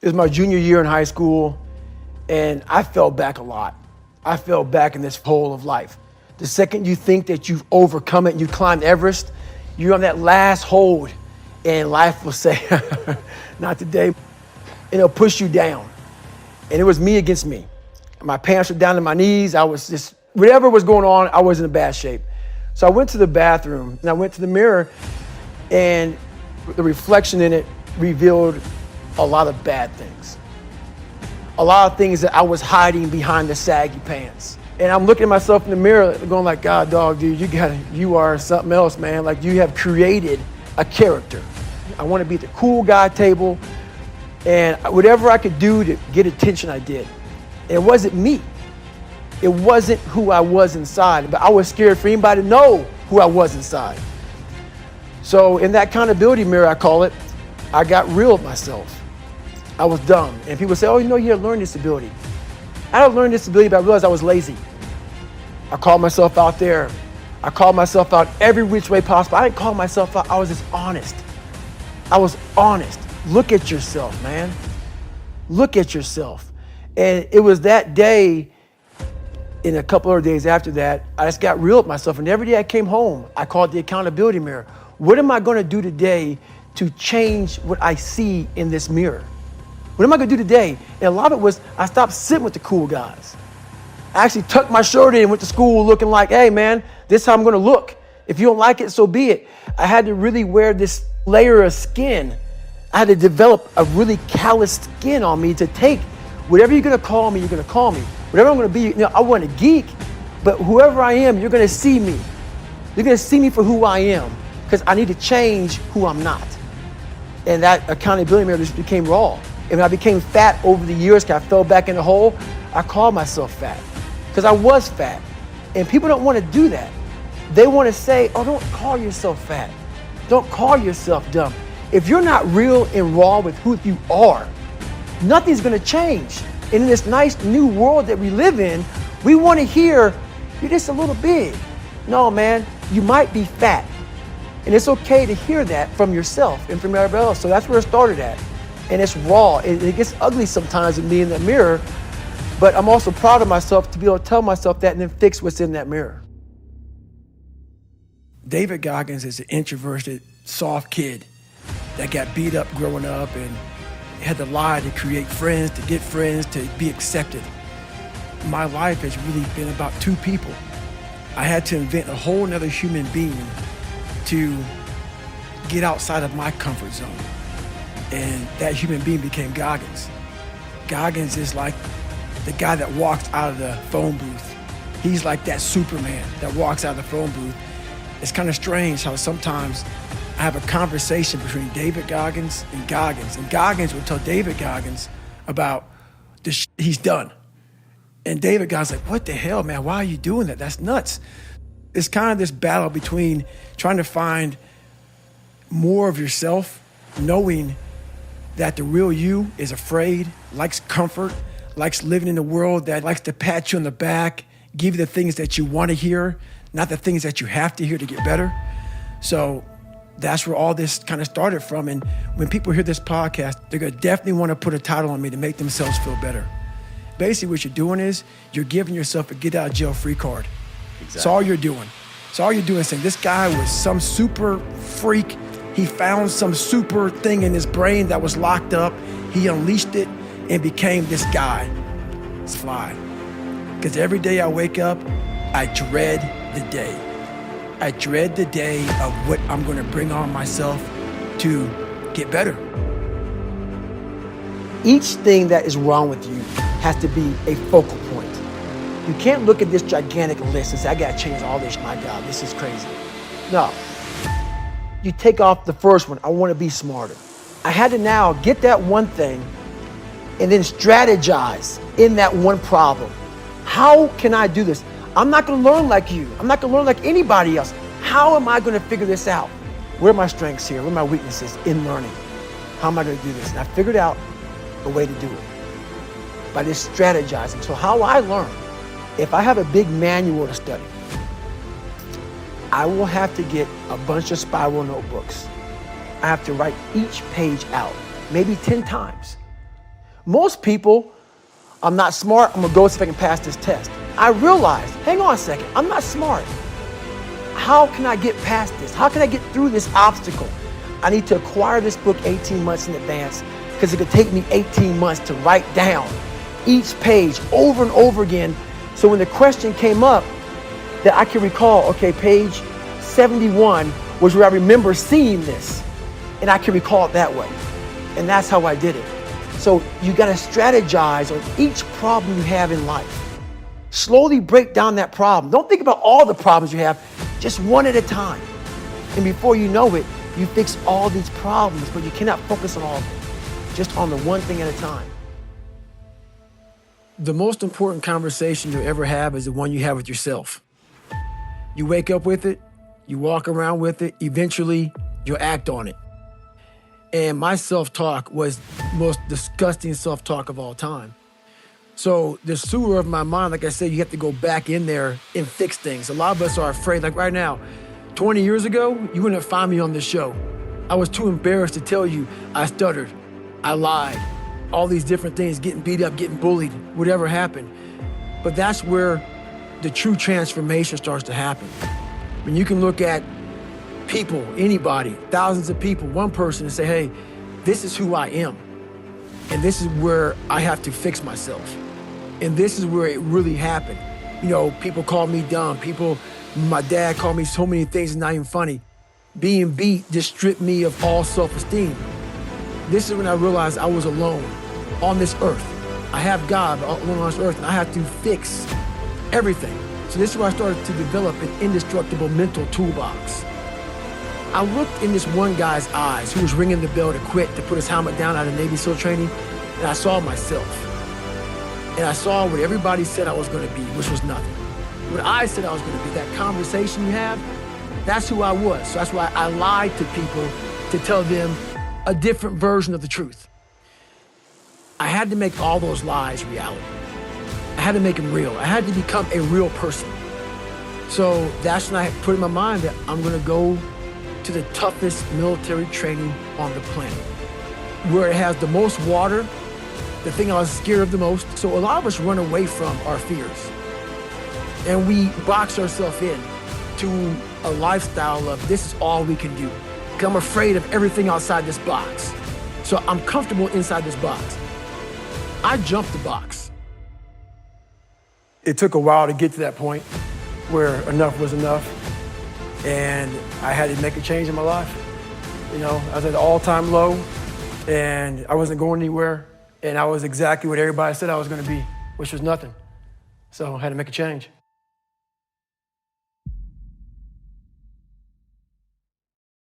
It was my junior year in high school, and I fell back a lot. I fell back in this hole of life. The second you think that you've overcome it and you climbed Everest, you're on that last hold, and life will say, not today, and it'll push you down. And it was me against me. My pants were down to my knees. I was just, whatever was going on, I was in bad shape. So I went to the bathroom, and I went to the mirror, and the reflection in it revealed a lot of bad things. A lot of things that I was hiding behind the saggy pants. And I'm looking at myself in the mirror going like, God, dog, dude, you are something else, man. Like, you have created a character. I want to be at the cool guy table, and whatever I could do to get attention, I did. It wasn't me. It wasn't who I was inside, but I was scared for anybody to know who I was inside. So in that accountability mirror, I call it, I got real with myself. I was dumb. And people say, oh, you have learning disability. I had a learning disability, but I realized I was lazy. I called myself out there. I called myself out every which way possible. I didn't call myself out. I was just honest. I was honest. Look at yourself, man. Look at yourself. And it was that day, in a couple of days after that, I just got real with myself. And every day I came home, I called the accountability mirror. What am I going to do today to change what I see in this mirror? What am I going to do today? And a lot of it was I stopped sitting with the cool guys. I actually tucked my shirt in and went to school looking like, hey, man, this is how I'm going to look. If you don't like it, so be it. I had to really wear this layer of skin. I had to develop a really calloused skin on me to take whatever you're going to call me, you're going to call me. Whatever I'm going to be, I wasn't a geek, but whoever I am, you're going to see me. You're going to see me for who I am because I need to change who I'm not. And that accountability mirror just became raw. And when I became fat over the years, because I fell back in the hole, I called myself fat because I was fat. And people don't want to do that. They want to say, oh, don't call yourself fat. Don't call yourself dumb. If you're not real and raw with who you are, nothing's going to change. And in this nice new world that we live in, we want to hear, you're just a little big. No, man, you might be fat. And it's okay to hear that from yourself and from everybody else. So that's where it started at. And it's raw. It gets ugly sometimes with me in the mirror, but I'm also proud of myself to be able to tell myself that and then fix what's in that mirror. David Goggins is an introverted, soft kid that got beat up growing up and had to lie to create friends, to get friends, to be accepted. My life has really been about two people. I had to invent a whole nother human being to get outside of my comfort zone. And that human being became Goggins. Goggins is like the guy that walks out of the phone booth. He's like that Superman that walks out of the phone booth. It's kind of strange how sometimes I have a conversation between David Goggins, and Goggins will tell David Goggins about the he's done. And David Goggins like, what the hell, man? Why are you doing that? That's nuts. It's kind of this battle between trying to find more of yourself, knowing that the real you is afraid, likes comfort, likes living in a world that likes to pat you on the back, give you the things that you want to hear, not the things that you have to hear to get better. So that's where all this kind of started from. And when people hear this podcast, they're going to definitely want to put a title on me to make themselves feel better. Basically, what you're doing is you're giving yourself a get out of jail free card. Exactly. That's all you're doing. So all you're doing is saying, this guy was some super freak. He found some super thing in his brain that was locked up. He unleashed it and became this guy. It's fly. Because every day I wake up, I dread the day. I dread the day of what I'm going to bring on myself to get better. Each thing that is wrong with you has to be a focal point. You can't look at this gigantic list and say, I got to change all this. My God, this is crazy. No. You take off the first one. I want to be smarter. I had to now get that one thing and then strategize in that one problem. How can I do this? I'm not going to learn like you. I'm not going to learn like anybody else. How am I going to figure this out? Where are my strengths here? Where are my weaknesses in learning? How am I going to do this? And I figured out a way to do it by just strategizing. So how I learn, if I have a big manual to study, I will have to get a bunch of spiral notebooks. I have to write each page out, maybe 10 times. Most people, I'm not smart, I'm gonna go see if I can pass this test. I realized, hang on a second, I'm not smart. How can I get past this? How can I get through this obstacle? I need to acquire this book 18 months in advance because it could take me 18 months to write down each page over and over again. So when the question came up, that I can recall, okay, page 71 was where I remember seeing this, and I can recall it that way. And that's how I did it. So you gotta strategize on each problem you have in life. Slowly break down that problem. Don't think about all the problems you have, just one at a time. And before you know it, you fix all these problems, but you cannot focus on all of them, just on the one thing at a time. The most important conversation you'll ever have is the one you have with yourself. You wake up with it, you walk around with it, eventually you'll act on it. And my self-talk was the most disgusting self-talk of all time. So the sewer of my mind, like I said, you have to go back in there and fix things. A lot of us are afraid, like right now, 20 years ago, you wouldn't find me on this show. I was too embarrassed to tell you I stuttered, I lied, all these different things, getting beat up, getting bullied, whatever happened. But that's where the true transformation starts to happen. When you can look at people, anybody, thousands of people, one person and say, hey, this is who I am. And this is where I have to fix myself. And this is where it really happened. You know, people call me dumb. My dad called me so many things, not even funny. Being beat just stripped me of all self-esteem. This is when I realized I was alone on this earth. I have God alone on this earth, and I have to fix everything. So this is where I started to develop an indestructible mental toolbox. I looked in this one guy's eyes who was ringing the bell to quit, to put his helmet down out of Navy SEAL training, and I saw myself. And I saw what everybody said I was gonna be, which was nothing. What I said I was gonna be, that conversation you have, that's who I was. So that's why I lied to people to tell them a different version of the truth. I had to make all those lies reality. I had to make them real. I had to become a real person. So that's when I put in my mind that I'm gonna go to the toughest military training on the planet, where it has the most water, the thing I was scared of the most. So a lot of us run away from our fears, and we box ourselves in to a lifestyle of this is all we can do. Because I'm afraid of everything outside this box. So I'm comfortable inside this box. I jumped the box. It took a while to get to that point where enough was enough. And I had to make a change in my life. You know, I was at an all-time low, and I wasn't going anywhere, and I was exactly what everybody said I was gonna be, which was nothing. So I had to make a change.